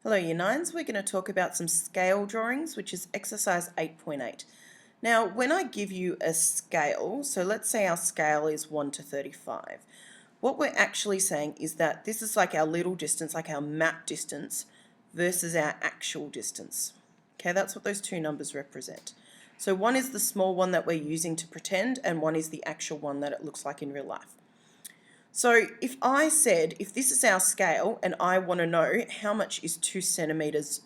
Hello Year 9s, we're going to talk about some scale drawings, which is exercise 8.8. Now when I give you a scale, so let's say our scale is 1 to 35, what we're actually saying is that this is like our little distance, like our map distance, versus our actual distance. Okay, that's what those two numbers represent. So one is the small one that we're using to pretend, and one is the actual one that it looks like in real life. So if I said, if this is our scale and I want to know how much is 2 centimeters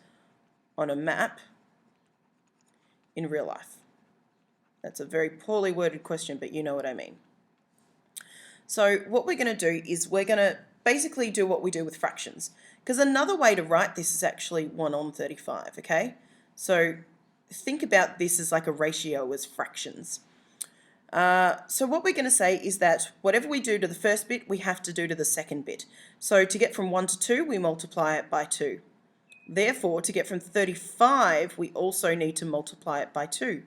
on a map in real life. That's a very poorly worded question, but you know what I mean. So what we're going to do is we're going to basically do what we do with fractions. Because another way to write this is actually 1 on 35, okay? So think about this as like a ratio as fractions. So what we're going to say is that whatever we do to the first bit, we have to do to the second bit. So to get from 1 to 2, we multiply it by 2. Therefore, to get from 35, we also need to multiply it by 2.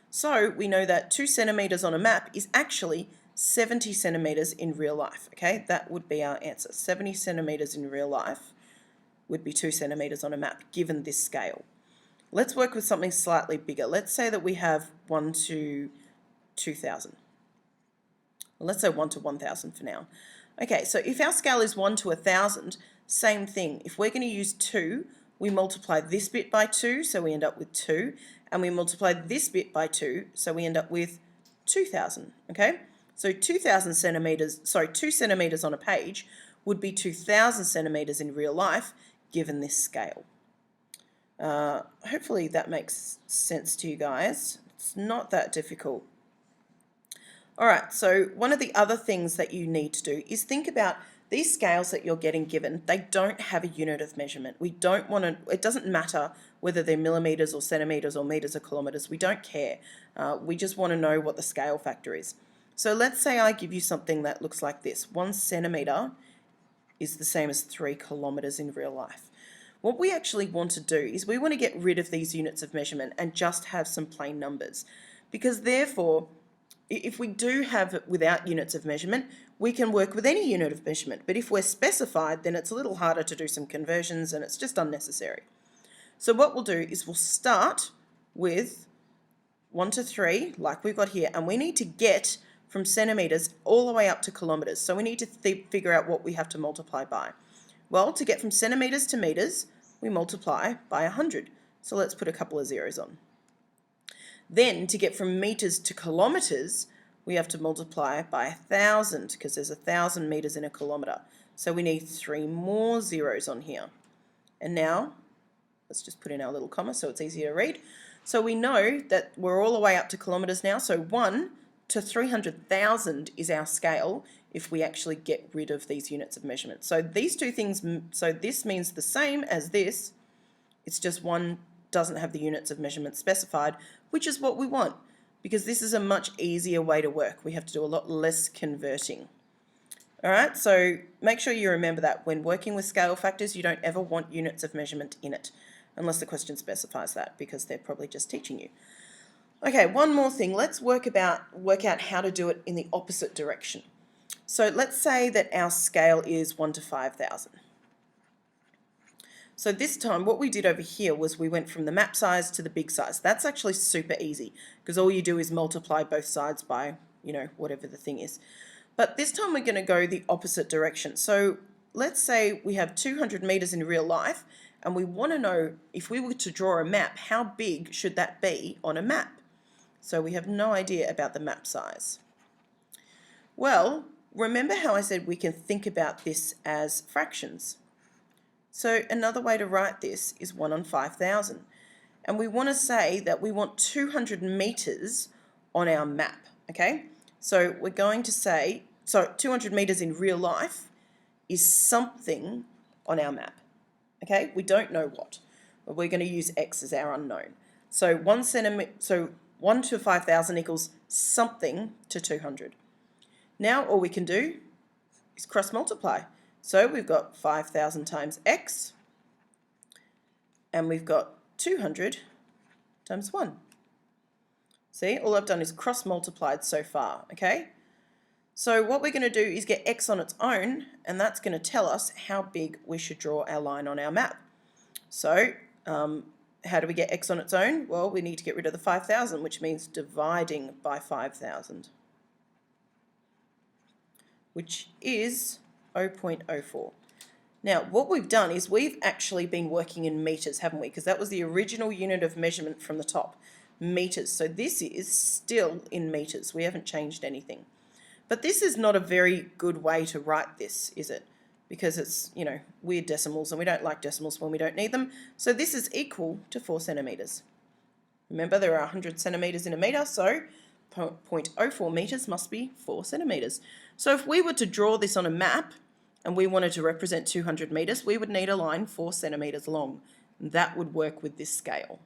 So we know that 2 centimeters on a map is actually 70 centimeters in real life. Okay, that would be our answer. 70 centimeters in real life would be 2 centimeters on a map, given this scale. Let's work with something slightly bigger. Let's say that we have 1 to 2,000. Well, let's say 1 to 1,000 for now. Okay, so if our scale is 1 to 1,000, same thing. If we're going to use 2, we multiply this bit by 2, so we end up with 2, and we multiply this bit by 2, so we end up with 2,000, okay? So 2,000 centimeters, 2 centimeters on a page would be 2,000 centimeters in real life, given this scale. Hopefully that makes sense to you guys. It's not that difficult. Alright, so one of the other things that you need to do is think about these scales that you're getting given. They don't have a unit of measurement. We don't want to, it doesn't matter whether they're millimeters or centimeters or meters or kilometers. We don't care. We just want to know what the scale factor is. So let's say I give you something that looks like this. 1 centimeter is the same as 3 kilometers in real life. What we actually want to do is we want to get rid of these units of measurement and just have some plain numbers, because therefore if we do have it without units of measurement, we can work with any unit of measurement. But if we're specified, then it's a little harder to do some conversions and it's just unnecessary. So what we'll do is we'll start with 1 to 3, like we've got here, and we need to get from centimeters all the way up to kilometers. So we need to figure out what we have to multiply by. Well, to get from centimeters to meters, we multiply by 100. So let's put a couple of zeros on. Then to get from meters to kilometers, we have to multiply by 1,000 because there's 1,000 meters in a kilometer. So we need 3 more zeros on here. And now, let's just put in our little comma so it's easier to read. So we know that we're all the way up to kilometers now. So 1 to 300,000 is our scale if we actually get rid of these units of measurement. So these two things, so this means the same as this. It's just one doesn't have the units of measurement specified, which is what we want, because this is a much easier way to work. We have to do a lot less converting. All right, so make sure you remember that when working with scale factors, you don't ever want units of measurement in it, unless the question specifies that, because they're probably just teaching you. Okay, one more thing. Let's work out how to do it in the opposite direction. So let's say that our scale is 1 to 5,000. So this time what we did over here was we went from the map size to the big size. That's actually super easy because all you do is multiply both sides by, whatever the thing is. But this time we're going to go the opposite direction. So let's say we have 200 meters in real life and we want to know, if we were to draw a map, how big should that be on a map? So we have no idea about the map size. Well, remember how I said we can think about this as fractions? So another way to write this is 1 on 5,000. And we want to say that we want 200 meters on our map, okay? So we're going to say, 200 meters in real life is something on our map, okay? We don't know what, but we're going to use x as our unknown. So 1 to 5,000 equals something to 200. Now all we can do is cross multiply. So we've got 5,000 times x, and we've got 200 times 1. See, all I've done is cross multiplied so far, okay? So what we're going to do is get x on its own, and that's going to tell us how big we should draw our line on our map. So how do we get x on its own? Well, we need to get rid of the 5,000, which means dividing by 5,000, which is 0.04. Now, what we've done is we've actually been working in meters, haven't we? Because that was the original unit of measurement from the top, meters. So this is still in meters. We haven't changed anything. But this is not a very good way to write this, is it? Because it's, you know, weird decimals and we don't like decimals when we don't need them. So this is equal to 4 centimetres. Remember, there are 100 centimetres in a metre, so 0.04 metres must be 4 centimetres. So if we were to draw this on a map and we wanted to represent 200 metres, we would need a line 4 centimetres long. That would work with this scale.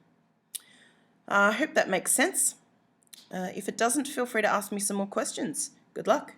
I hope that makes sense. If it doesn't, feel free to ask me some more questions. Good luck.